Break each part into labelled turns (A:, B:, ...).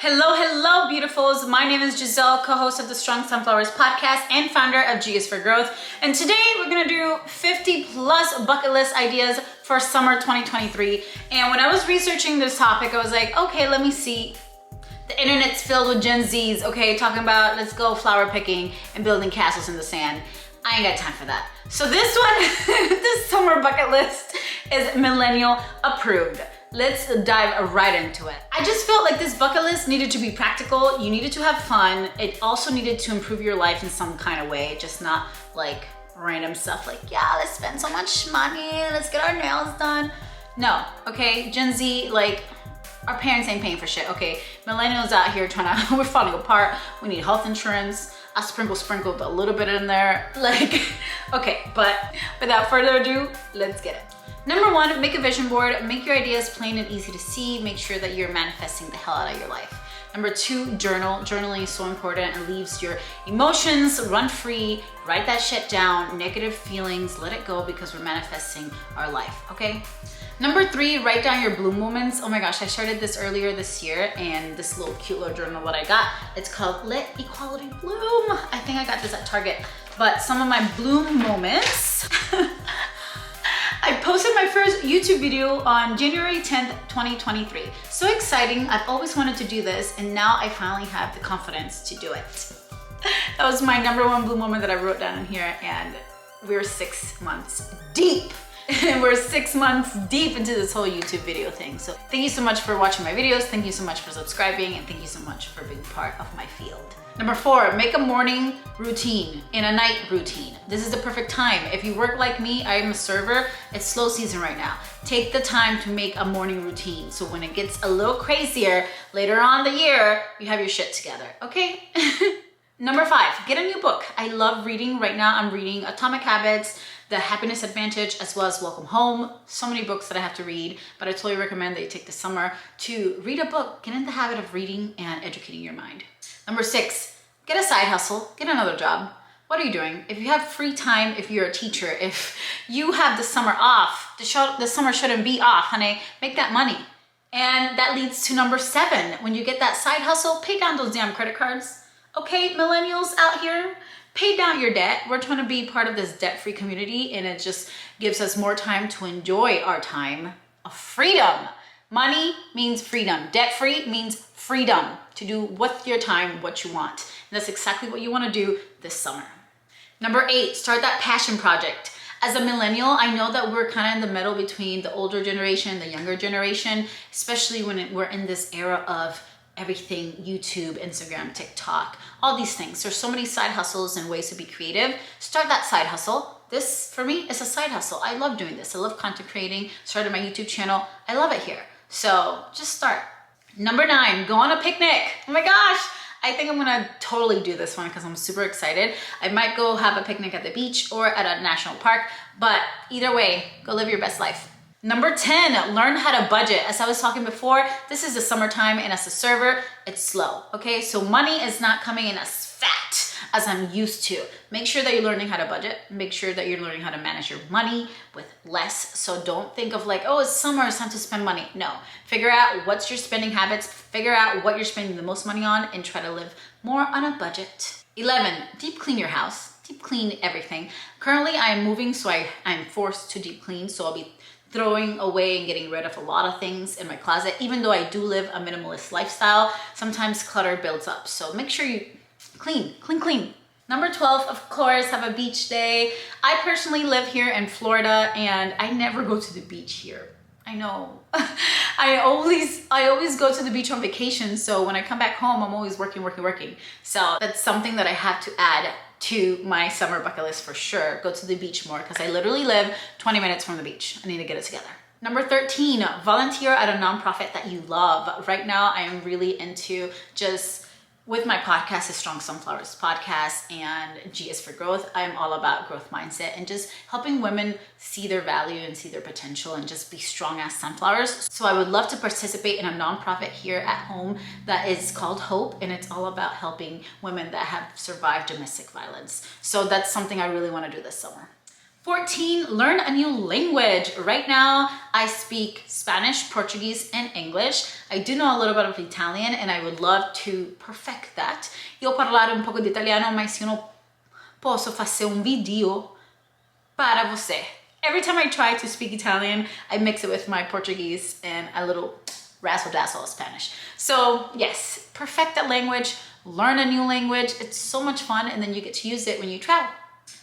A: Hello, hello, beautifuls. My name is Giselle, co-host of the Strong Sunflowers podcast and founder of G is for Growth. And today we're gonna do 50 plus bucket list ideas for summer 2023. And when I was researching this topic, I was like, okay, let me see. The internet's filled with Gen Zs, okay, talking about let's go flower picking and building castles in the sand. I ain't got time for that. So this one, this summer bucket list is Millennial approved. Let's dive right into it. I just felt like this bucket list needed to be practical. You needed to have fun. It also needed to improve your life in some kind of way, just not like random stuff like, yeah, let's spend so much money, let's get our nails done. No, okay, Gen Z, like, our parents ain't paying for shit, okay? Millennials out here trying to, we're falling apart. We need health insurance. I sprinkled a little bit in there. Like, okay, but without further ado, let's get it. Number one, make a vision board. Make your ideas plain and easy to see. Make sure that you're manifesting the hell out of your life. Number two, journal. Journaling is so important. It leaves your emotions run free. Write that shit down. Negative feelings, let it go because we're manifesting our life, okay? Number three, write down your bloom moments. Oh my gosh, I started this earlier this year and this little cute little journal that I got, it's called Let Equality Bloom. I think I got this at Target, but some of my bloom moments. I posted my first YouTube video on January 10th, 2023. So exciting, I've always wanted to do this and now I finally have the confidence to do it. That was my number one bloom moment that I wrote down in here and we're 6 months deep. And we're 6 months deep into this whole YouTube video thing. So thank you so much for watching my videos. Thank you so much for subscribing and thank you so much for being part of my field. Number four, make a morning routine and a night routine. This is the perfect time. If you work like me, I'm a server, it's slow season right now. Take the time to make a morning routine. So when it gets a little crazier later on the year, you have your shit together, okay? Number five, get a new book. I love reading. Right now I'm reading Atomic Habits, The Happiness Advantage, as well as Welcome Home. So many books that I have to read, but I totally recommend that you take the summer to read a book. Get in the habit of reading and educating your mind. Number six, get a side hustle, get another job. What are you doing? If you have free time, if you're a teacher, if you have the summer off, the summer shouldn't be off, honey, make that money. And that leads to number seven. When you get that side hustle, pay down those damn credit cards. Okay, millennials out here, pay down your debt. We're trying to be part of this debt-free community and it just gives us more time to enjoy our time of freedom. Money means freedom. Debt-free means freedom to do with your time what you want. And that's exactly what you want to do this summer. Number eight, start that passion project. As a millennial, I know that we're kind of in the middle between the older generation and the younger generation, especially when we're in this era of everything, YouTube, Instagram, TikTok, all these things. There's so many side hustles and ways to be creative. Start that side hustle. This, for me, is a side hustle. I love doing this. I love content creating. Started my YouTube channel. I love it here. So just start. Number nine, go on a picnic. Oh my gosh. I think I'm gonna totally do this one because I'm super excited. I might go have a picnic at the beach or at a national park, but either way, go live your best life. Number 10, learn how to budget. As I was talking before, this is the summertime and as a server, it's slow, okay? So money is not coming in as fat as I'm used to. Make sure that you're learning how to budget. Make sure that you're learning how to manage your money with less. So don't think of like, oh, it's summer, it's time to spend money. No, figure out what's your spending habits, figure out what you're spending the most money on and try to live more on a budget. 11, deep clean your house. Deep clean everything. Currently, I am moving, so I'm forced to deep clean. So I'll be throwing away and getting rid of a lot of things in my closet. Even though I do live a minimalist lifestyle, sometimes clutter builds up. So make sure you clean. Number 12, of course, have a beach day. I personally live here in Florida and I never go to the beach here. I know. I always go to the beach on vacation. So when I come back home, I'm always working. So that's something that I have to add to my summer bucket list for sure. Go to the beach more because I literally live 20 minutes from the beach. I need to get it together. Number 13, volunteer at a nonprofit that you love. Right now, I am really into just with my podcast, the Strong Sunflowers podcast and G is for Growth. I'm all about growth mindset and just helping women see their value and see their potential and just be strong as sunflowers. So I would love to participate in a nonprofit here at home that is called Hope, and it's all about helping women that have survived domestic violence. So that's something I really want to do this summer. 14, learn a new language. Right now, I speak Spanish, Portuguese, and English. I do know a little bit of Italian, and I would love to perfect that. Io parlare un poco di italiano, mas io non posso fazer um video para você. Every time I try to speak Italian, I mix it with my Portuguese and a little razzle-dazzle of Spanish. So yes, perfect that language, learn a new language. It's so much fun, and then you get to use it when you travel.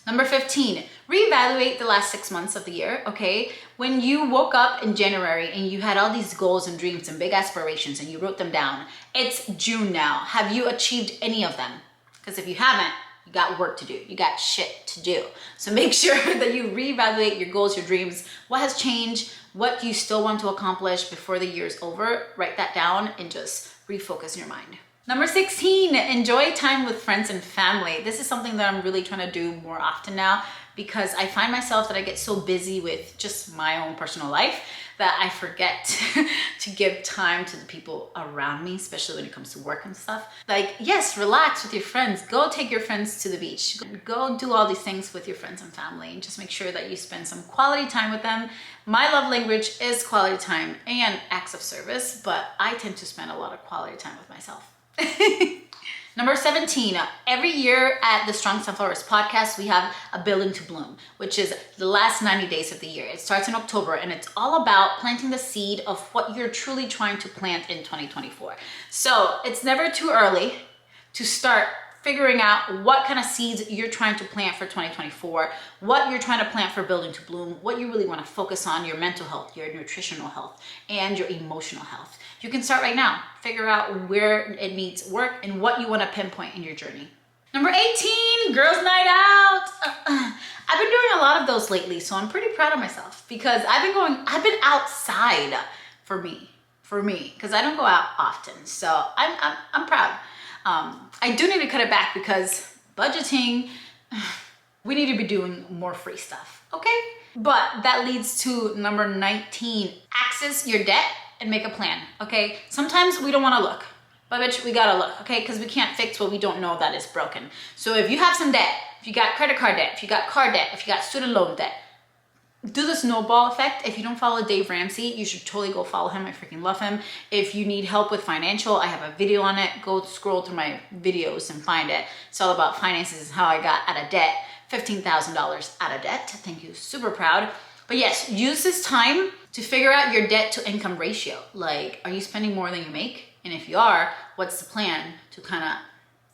A: Number 15, reevaluate the last 6 months of the year, okay? When you woke up in January and you had all these goals and dreams and big aspirations and you wrote them down, it's June now. Have you achieved any of them? Because if you haven't, you got work to do. You got shit to do. So make sure that you reevaluate your goals, your dreams, what has changed, what you still want to accomplish before the year is over. Write that down and just refocus your mind. Number 16, enjoy time with friends and family. This is something that I'm really trying to do more often now because I find myself that I get so busy with just my own personal life that I forget to give time to the people around me, especially when it comes to work and stuff. Like, yes, relax with your friends. Go take your friends to the beach. Go do all these things with your friends and family, and just make sure that you spend some quality time with them. My love language is quality time and acts of service, but I tend to spend a lot of quality time with myself. Number 17, every year at the Strong Sunflowers podcast, we have a Building to Bloom, which is the last 90 days of the year. It starts in October, and it's all about planting the seed of what you're truly trying to plant in 2024. So it's never too early to start figuring out what kind of seeds you're trying to plant for 2024, what you're trying to plant for Building to Bloom, what you really want to focus on, your mental health, your nutritional health, and your emotional health. You can start right now. Figure out where it needs work and what you want to pinpoint in your journey. Number 18, girls' night out. I've been doing a lot of those lately, so I'm pretty proud of myself because I've been outside for me, because I don't go out often. So I'm proud. I do need to cut it back because budgeting, we need to be doing more free stuff, okay? But that leads to number 19, access your debt and make a plan, okay? Sometimes we don't wanna look, but bitch, we gotta look, okay? Because we can't fix what we don't know that is broken. So if you have some debt, if you got credit card debt, if you got car debt, if you got student loan debt, do the snowball effect. If you don't follow Dave Ramsey, you should totally go follow him. I freaking love him. If you need help with financial, I have a video on it. Go scroll through my videos and find it. It's all about finances and how I got out of debt, $15,000 out of debt. Thank you, super proud. But yes, use this time to figure out your debt to income ratio. Like, are you spending more than you make? And if you are, what's the plan to kind of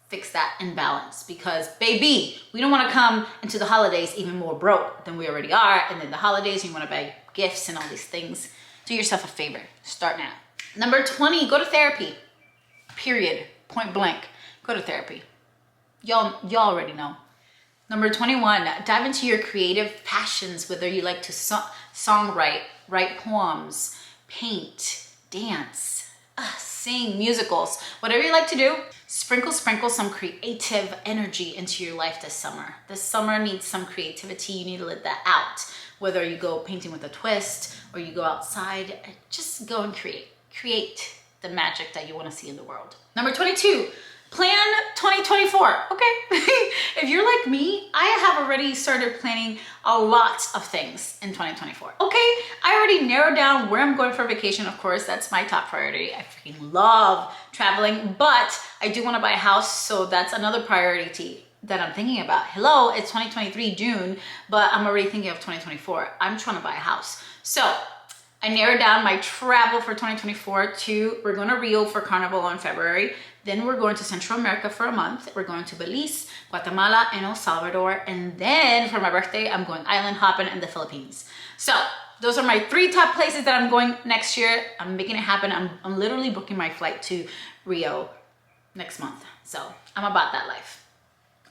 A: fix that imbalance? Because baby, we don't want to come into the holidays even more broke than we already are. And then the holidays, you want to buy gifts and all these things. Do yourself a favor. Start now. Number 20, go to therapy. Period. Point blank. Go to therapy. Y'all already know. Number 21, dive into your creative passions, whether you like to songwrite, write poems, paint, dance, sing, musicals, whatever you like to do. Sprinkle some creative energy into your life this summer. This summer needs some creativity. You need to let that out. Whether you go painting with a twist or you go outside, just go and create the magic that you want to see in the world. Number 22, plan 2024, okay? If you're like me, I have already started planning a lot of things in 2024, okay? I already narrowed down where I'm going for vacation. Of course, that's my top priority. I freaking love traveling, but I do want to buy a house, so that's another priority that I'm thinking about. Hello, it's 2023 June, but I'm already thinking of 2024. I'm trying to buy a house. So I narrowed down my travel for 2024 to, we're going to Rio for Carnival in February. Then we're going to Central America for a month. We're going to Belize, Guatemala, and El Salvador. And then for my birthday, I'm going island hopping in the Philippines. So those are my 3 top places that I'm going next year. I'm making it happen. I'm literally booking my flight to Rio next month. So I'm about that life.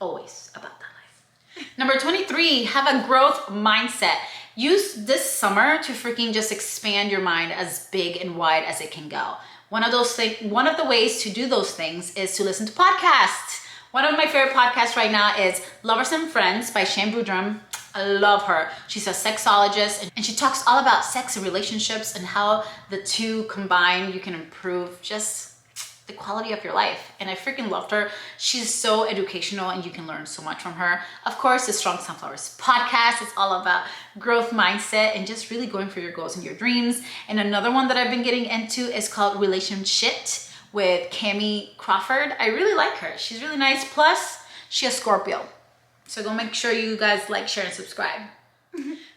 A: Always about that life. Number 23, have a growth mindset. Use this summer to freaking just expand your mind as big and wide as it can go. One of the ways to do those things is to listen to podcasts. One of my favorite podcasts right now is Lovers and Friends by Shane Boudrum. I love her. She's a sexologist, and she talks all about sex and relationships and how the two combined, you can improve just the quality of your life. And I freaking loved her. She's so educational and you can learn so much from her. Of course, the Strong Sunflowers podcast is all about growth mindset and just really going for your goals and your dreams. And another one that I've been getting into is called Relationship with Cami Crawford. I really like her. She's really nice. Plus, she's a Scorpio. So go make sure you guys like, share, and subscribe.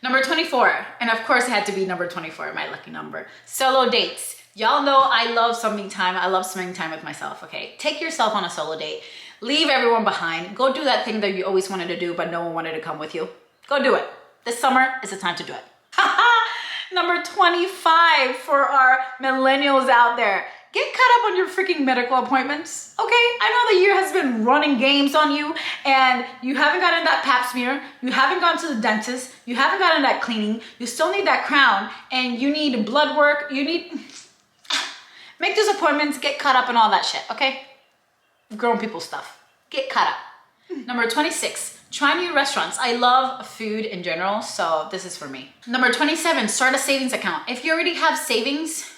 A: Number 24, and of course it had to be number 24, my lucky number. Solo dates. Y'all know I love spending time. I love spending time with myself, okay? Take yourself on a solo date. Leave everyone behind. Go do that thing that you always wanted to do, but no one wanted to come with you. Go do it. This summer is the time to do it. Number 25 for our millennials out there. Get caught up on your freaking medical appointments, okay? I know the year has been running games on you and you haven't gotten that pap smear, you haven't gone to the dentist, you haven't gotten that cleaning, you still need that crown, and you need blood work, you need... Make those appointments, get caught up in all that shit, okay? Grown people stuff. Get caught up. Number 26, try new restaurants. I love food in general, so this is for me. Number 27, start a savings account. If you already have savings,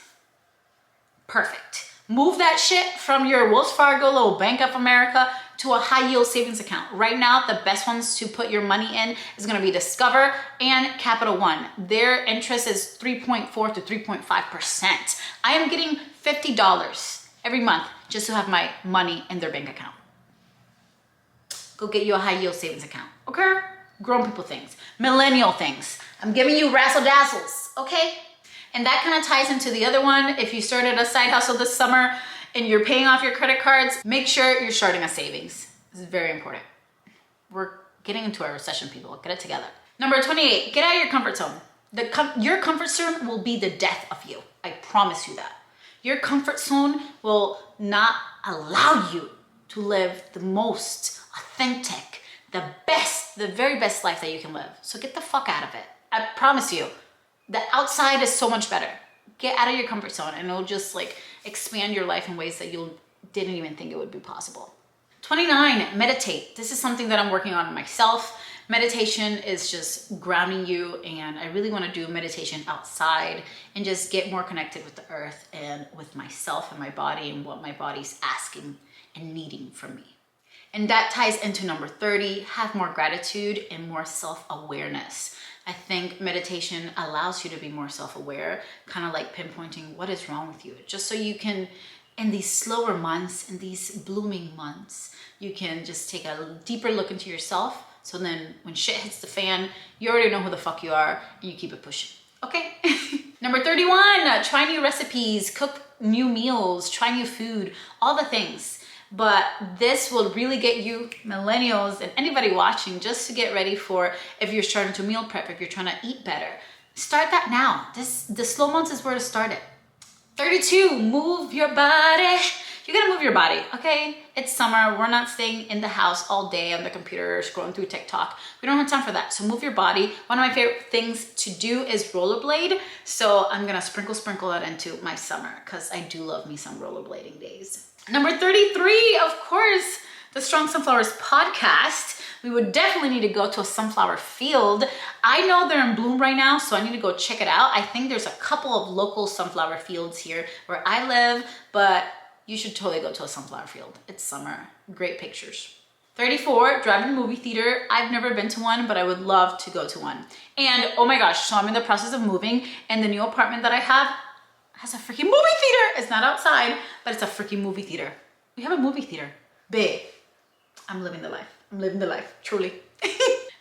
A: perfect. Move that shit from your Wells Fargo little Bank of America to a high yield savings account. Right now, the best ones to put your money in is gonna be Discover and Capital One. Their interest is 3.4 to 3.5%. I am getting $50 every month just to have my money in their bank account. Go get you a high yield savings account, okay? Grown people things, millennial things. I'm giving you razzle dazzles, okay? And that kind of ties into the other one. If you started a side hustle this summer and you're paying off your credit cards, make sure you're starting a savings. This is very important. We're getting into a recession, people. Get it together. Number 28, get out of your comfort zone. Your comfort zone will be the death of you. I promise you that. Your comfort zone will not allow you to live the most authentic, the best, the very best life that you can live. So get the fuck out of it. I promise you. The outside is so much better. Get out of your comfort zone and it'll just like expand your life in ways that you didn't even think it would be possible. 29, meditate. This is something that I'm working on myself. Meditation is just grounding you and I really want to do meditation outside and just get more connected with the earth and with myself and my body and what my body's asking and needing from me. And that ties into number 30, have more gratitude and more self-awareness. I think meditation allows you to be more self-aware, kind of like pinpointing what is wrong with you, just so you can, in these slower months, in these blooming months, you can just take a deeper look into yourself. So then when shit hits the fan, you already know who the fuck you are and you keep it pushing, okay? Number 31, try new recipes, cook new meals, try new food, all the things. But this will really get you millennials and anybody watching just to get ready for if you're starting to meal prep, if you're trying to eat better. Start that now. The slow months is where to start it. 32, move your body. You gotta move your body, okay? It's summer. We're not staying in the house all day on the computer scrolling through TikTok. We don't have time for that. So move your body. One of my favorite things to do is rollerblade. So I'm gonna sprinkle that into my summer because I do love me some rollerblading days. Number 33, of course, the Strong Sunflowers podcast. We would definitely need to go to a sunflower field. I know they're in bloom right now, so I need to go check it out. I think there's a couple of local sunflower fields here where I live, but you should totally go to a sunflower field. It's summer. Great pictures. 34, drive-in movie theater. I've never been to one, but I would love to go to one. And oh my gosh, so I'm in the process of moving, and the new apartment that I have has a freaking movie theater. It's not outside, but it's a freaking movie theater. We have a movie theater. Big. I'm living the life. I'm living the life, truly.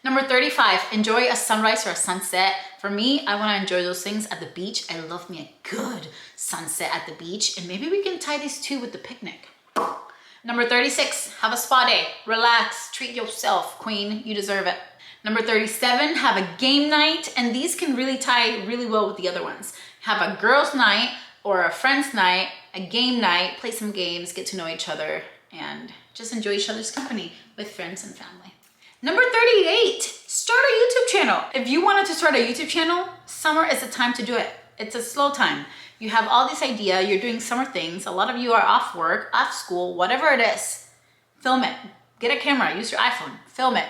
A: Number 35, enjoy a sunrise or a sunset. For me, I want to enjoy those things at the beach. I love me a good sunset at the beach, and maybe we can tie these two with the picnic. Number 36, have a spa day. Relax, treat yourself, queen. You deserve it. Number 37, have a game night, and these can really tie really well with the other ones. Have a girls' night or a friend's night, a game night, play some games, get to know each other, and just enjoy each other's company with friends and family. Number 38, start a YouTube channel. If you wanted to start a YouTube channel, summer is the time to do it. It's a slow time. You have all this idea, you're doing summer things. A lot of you are off work, off school, whatever it is. Film it. Get a camera, use your iPhone, film it.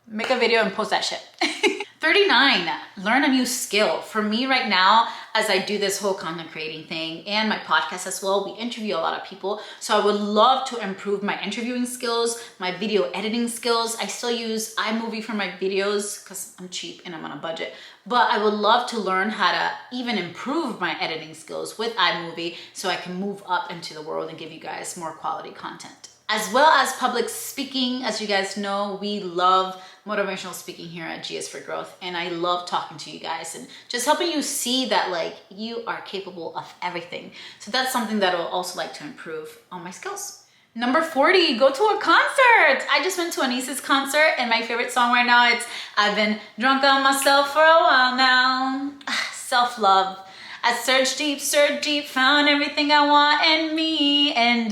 A: Make a video and post that shit. 39, learn a new skill. For me right now, as I do this whole content creating thing and my podcast as well, we interview a lot of people. So I would love to improve my interviewing skills, my video editing skills. I still use iMovie for my videos because I'm cheap and I'm on a budget. But I would love to learn how to even improve my editing skills with iMovie so I can move up into the world and give you guys more quality content. As well as public speaking. As you guys know, we love motivational speaking here at G is for Growth, and I love talking to you guys and just helping you see that like you are capable of everything. So that's something that I'll also like to improve on my skills. Number 40, go to a concert. I just went to Anis's concert, and my favorite song right now, it's I've been drunk on myself for a while now. Self-love. I searched deep, found everything I want in me, and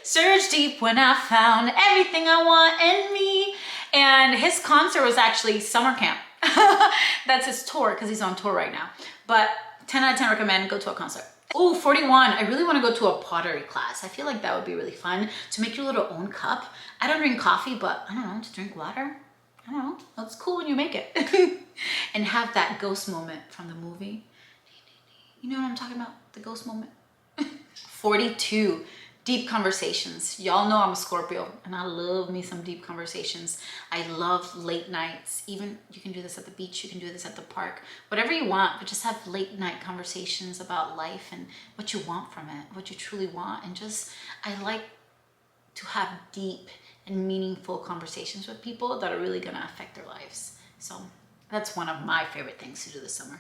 A: searched deep when I found everything I want in me. And his concert was actually summer camp. That's his tour, because he's on tour right now. But 10 out of 10 recommend, go to a concert. Oh, 41, I really want to go to a pottery class. I feel like that would be really fun to make your little own cup. I don't drink coffee, but I don't know, to drink water. I don't know, that's cool when you make it. And have that ghost moment from the movie. You know what I'm talking about? The ghost moment. 42, deep conversations. Y'all know I'm a Scorpio and I love me some deep conversations. I love late nights. Even you can do this at the beach, you can do this at the park, whatever you want, but just have late night conversations about life and what you want from it, what you truly want. And just, I like to have deep and meaningful conversations with people that are really gonna affect their lives. So that's one of my favorite things to do this summer.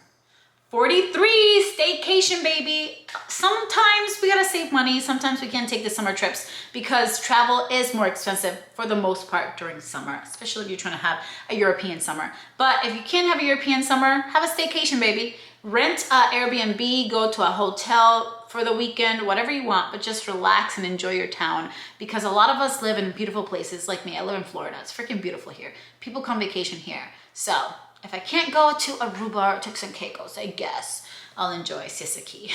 A: 43, staycation, baby. Sometimes we gotta save money. Sometimes we can't take the summer trips because travel is more expensive for the most part during summer, especially if you're trying to have a European summer. But if you can't have a European summer, have a staycation, baby. Rent a Airbnb, go to a hotel for the weekend, whatever you want, but just relax and enjoy your town, because a lot of us live in beautiful places. Like me, I live in Florida. It's freaking beautiful here. People come vacation here. So if I can't go to Aruba or Turks and Caicos, I guess I'll enjoy Siesta Key.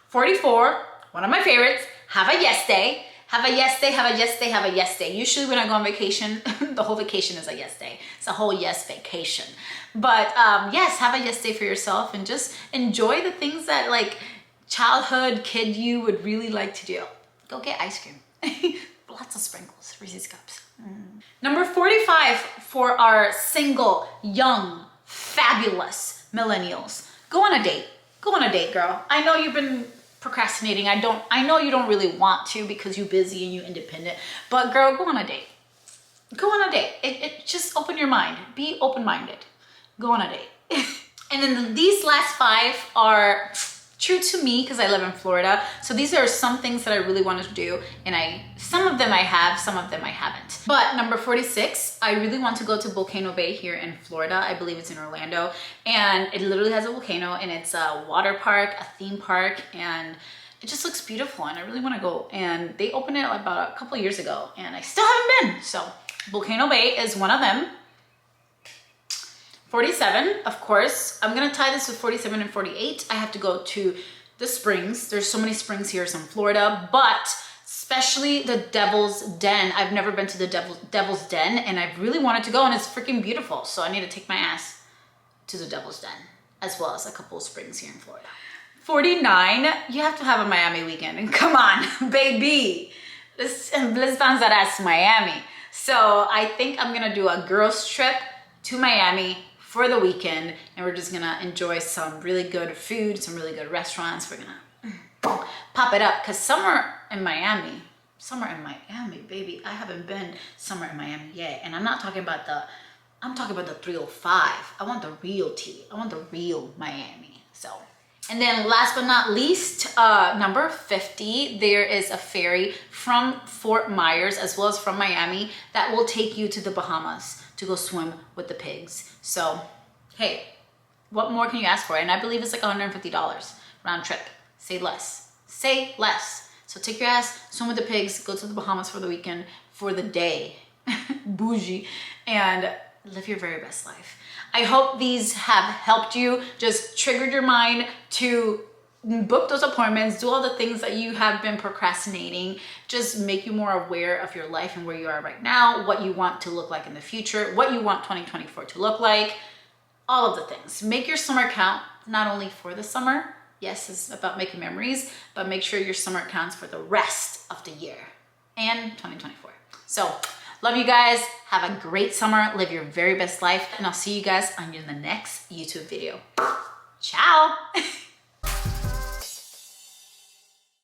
A: 44, one of my favorites, have a yes day. Have a yes day, have a yes day, have a yes day. Usually when I go on vacation, the whole vacation is a yes day. It's a whole yes vacation. But yes, have a yes day for yourself and just enjoy the things that like childhood kid you would really like to do. Go get ice cream. Lots of sprinkles, Reese's Cups. Number 45 for our single, young, fabulous millennials. Go on a date. Go on a date, girl. I know you've been procrastinating. I know you don't really want to because you're busy and you're independent, but girl, go on a date. Go on a date. It just open your mind. Be open-minded. Go on a date. And then these last 5 are true to me because I live in Florida. So these are some things that I really wanted to do, and some of them I have, some of them I haven't. But number 46, I really want to go to Volcano Bay here in Florida. I believe it's in Orlando, and it literally has a volcano, and it's a water park, a theme park, and it just looks beautiful, and I really want to go. And they opened it about a couple of years ago, and I still haven't been. So Volcano Bay is one of them. 47, of course, I'm gonna tie this with 47 and 48. I have to go to the springs. There's so many springs here in Florida, but especially the Devil's Den. I've never been to the Devil's Den, and I really wanted to go, and it's freaking beautiful. So I need to take my ass to the Devil's Den, as well as a couple of springs here in Florida. 49, you have to have a Miami weekend. And come on, baby. Let's bounce that ass to Miami. So I think I'm gonna do a girls trip to Miami for the weekend, and we're just gonna enjoy some really good food, some really good restaurants. We're gonna pop it up, because summer in Miami, baby. I haven't been summer in Miami yet, and I'm talking about the 305. I want the real tea. I want the real Miami. So, and then last but not least, number 50, there is a ferry from Fort Myers as well as from Miami that will take you to the Bahamas to go swim with the pigs. So, hey, what more can you ask for? And I believe it's like $150 round trip. Say less. Say less. So take your ass, swim with the pigs, go to the Bahamas for the weekend, for the day, bougie, and live your very best life. I hope these have helped you, just triggered your mind to book those appointments, do all the things that you have been procrastinating, just make you more aware of your life and where you are right now, what you want to look like in the future, what you want 2024 to look like. all of the things. Make your summer count, not only for the summer. Yes, it's about making memories, but make sure your summer counts for the rest of the year and 2024. So, love you guys. Have a great summer. Live your very best life. And I'll see you guys on the next YouTube video. Ciao.